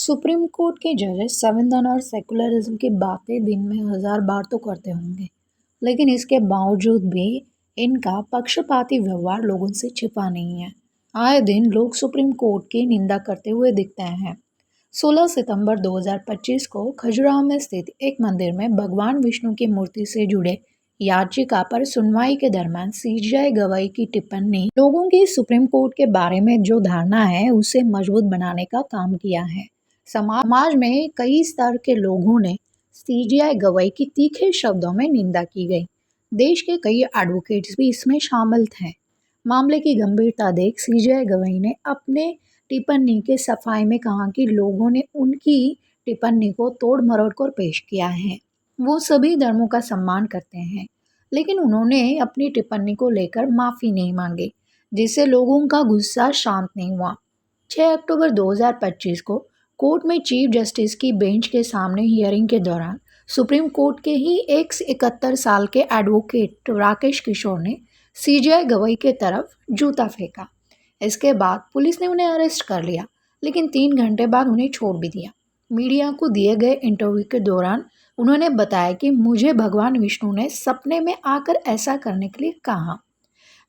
Supreme court के जजेस संविधान और सेकुलरिज्म की बातें दिन में 1000 बार तो करते होंगे, लेकिन इसके बावजूद भी इनका पक्षपाती व्यवहार लोगों से छिपा नहीं है। आए दिन लोग सुप्रीम कोर्ट की निंदा करते हुए दिखते हैं। 16 सितंबर 2025 को खजुराहो में स्थित एक मंदिर में भगवान विष्णु की मूर्ति से जुड़े याचिका पर सुनवाई के दरमियान सीजीआई गवाही की टिप्पणी लोगों की सुप्रीम कोर्ट के बारे में जो धारणा है उसे मजबूत बनाने का काम किया है। समाज में कई स्तर के लोगों ने सीजीआई गवाही की तीखे शब्दों में निंदा की गई। देश के कई एडवोकेट्स भी इसमें शामिल थे। मामले की गंभीरता देख सीजीआई गवाही ने अपने टिप्पणी के सफाई में कहा कि लोगों ने उनकी टिप्पणी को तोड़ मरोड़ कर पेश किया है। वो सभी धर्मों का सम्मान करते हैं, लेकिन उन्होंने अपनी टिप्पणी को लेकर माफ़ी नहीं मांगी, जिससे लोगों का गुस्सा शांत नहीं हुआ। 6 अक्टूबर 2025 को कोर्ट में चीफ जस्टिस की बेंच के सामने हियरिंग के दौरान सुप्रीम कोर्ट के ही 71 साल के एडवोकेट राकेश किशोर ने सीजीआई गवाही के तरफ जूता फेंका। इसके बाद पुलिस ने उन्हें अरेस्ट कर लिया, लेकिन 3 घंटे बाद उन्हें छोड़ भी दिया। मीडिया को दिए गए इंटरव्यू के दौरान उन्होंने बताया कि मुझे भगवान विष्णु ने सपने में आकर ऐसा करने के लिए कहा।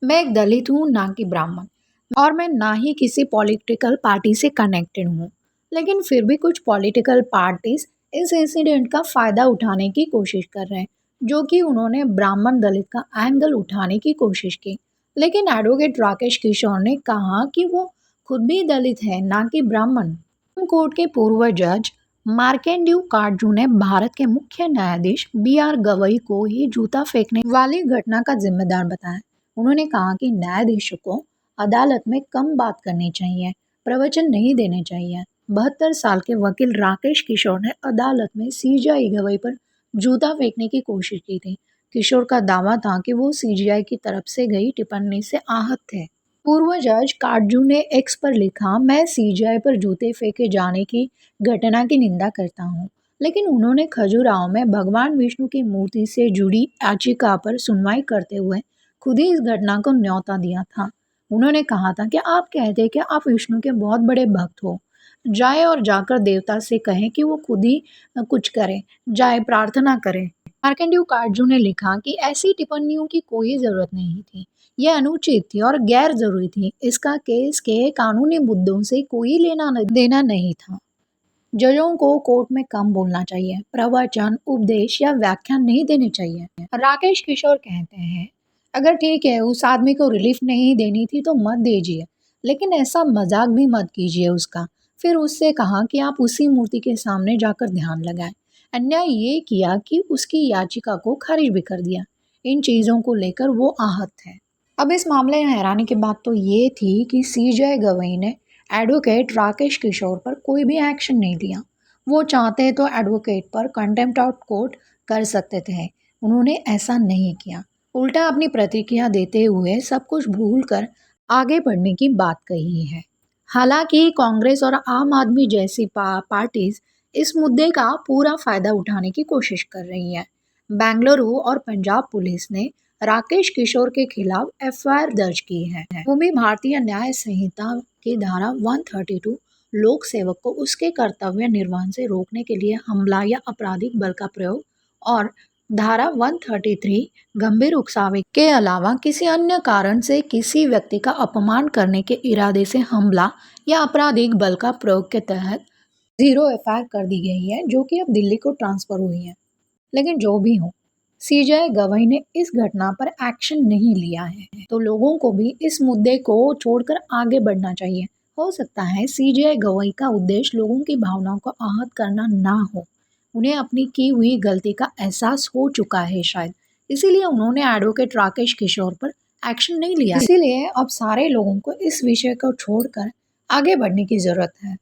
मैं एक दलित हूँ, ना कि ब्राह्मण, और मैं ना ही किसी पॉलिटिकल पार्टी से कनेक्टेड हूँ, लेकिन फिर भी कुछ पॉलिटिकल पार्टीज इस इंसिडेंट का फ़ायदा उठाने की कोशिश कर रहे हैं, जो कि उन्होंने ब्राह्मण दलित का एंगल उठाने की कोशिश की। लेकिन एडवोकेट राकेश किशोर ने कहा कि वो खुद भी दलित है, ना कि ब्राह्मण। सुप्रीम कोर्ट के पूर्व जज मार्केंड्यू कार्जू ने भारत के मुख्य न्यायाधीश BR गवई को ही जूता फेंकने वाली घटना का जिम्मेदार बताया। उन्होंने कहा कि न्यायाधीशों को अदालत में कम बात करनी चाहिए, प्रवचन नहीं देने चाहिए। 72 साल के वकील राकेश किशोर ने अदालत में सीजीआई गवाही पर जूता फेंकने की कोशिश की थी। किशोर का दावा था कि वो सीजीआई की तरफ से गई टिप्पणी से आहत थे। पूर्व जज कार्जू ने एक्स पर लिखा, मैं सीजीआई पर जूते फेंके जाने की घटना की निंदा करता हूँ, लेकिन उन्होंने खजुराहो में भगवान विष्णु की मूर्ति से जुड़ी याचिका पर सुनवाई करते हुए खुद ही इस घटना को न्योता दिया था। उन्होंने कहा था कि आप कहते हैं कि आप विष्णु के बहुत बड़े भक्त हो, जाए और जाकर देवता से कहें कि वो खुद ही कुछ करे, जाए प्रार्थना करें। मार्केंड्यू कार्जू ने लिखा कि ऐसी टिप्पणियों की कोई ज़रूरत नहीं थी, यह अनुचित थी और गैर जरूरी थी। इसका केस के कानूनी मुद्दों से कोई लेना देना नहीं था। जजों को कोर्ट में कम बोलना चाहिए, प्रवचन, उपदेश या व्याख्यान नहीं देने चाहिए। राकेश किशोर कहते हैं, अगर ठीक है उस आदमी को रिलीफ नहीं देनी थी तो मत दीजिए, लेकिन ऐसा मजाक भी मत कीजिए उसका। फिर उससे कहा कि आप उसी मूर्ति के सामने जाकर ध्यान लगाएं। अन्याय ये किया कि उसकी याचिका को खारिज भी कर दिया। इन चीज़ों को लेकर वो आहत थे। अब इस मामले में हैरानी की बात तो ये थी कि सीजीआई गवाही ने एडवोकेट राकेश किशोर पर कोई भी एक्शन नहीं लिया। वो चाहते तो एडवोकेट पर कंटेम्प्ट ऑफ कोर्ट कर सकते थे, उन्होंने ऐसा नहीं किया। उल्टा अपनी प्रतिक्रिया देते हुए सब कुछ भूलकर आगे बढ़ने की बात कही है। हालांकि कांग्रेस और आम आदमी जैसी पार्टीज इस मुद्दे का पूरा फायदा उठाने की कोशिश कर रही है। बेंगलुरु और पंजाब पुलिस ने राकेश किशोर के खिलाफ एफआईआर दर्ज की है। वो भी भारतीय न्याय संहिता की धारा 132 लोक सेवक को उसके कर्तव्य निर्वहन से रोकने के लिए हमला या आपराधिक बल का प्रयोग और धारा 133 गंभीर उकसावे के अलावा किसी अन्य कारण से किसी व्यक्ति का अपमान करने के इरादे से हमला या आपराधिक बल का प्रयोग के तहत 0 एफआईआर कर दी गई है, जो कि अब दिल्ली को ट्रांसफर हुई है। लेकिन जो भी हो, सीजीआई गवाही ने इस घटना पर एक्शन नहीं लिया है, तो लोगों को भी इस मुद्दे को छोड़कर आगे बढ़ना चाहिए। हो सकता है सीजीआई गवाही का उद्देश्य लोगों की भावनाओं को आहत करना ना हो, उन्हें अपनी की हुई गलती का एहसास हो चुका है शायद, इसीलिए उन्होंने एडवोकेट राकेश किशोर पर एक्शन नहीं लिया। इसीलिए अब सारे लोगों को इस विषय को छोड़कर आगे बढ़ने की जरूरत है।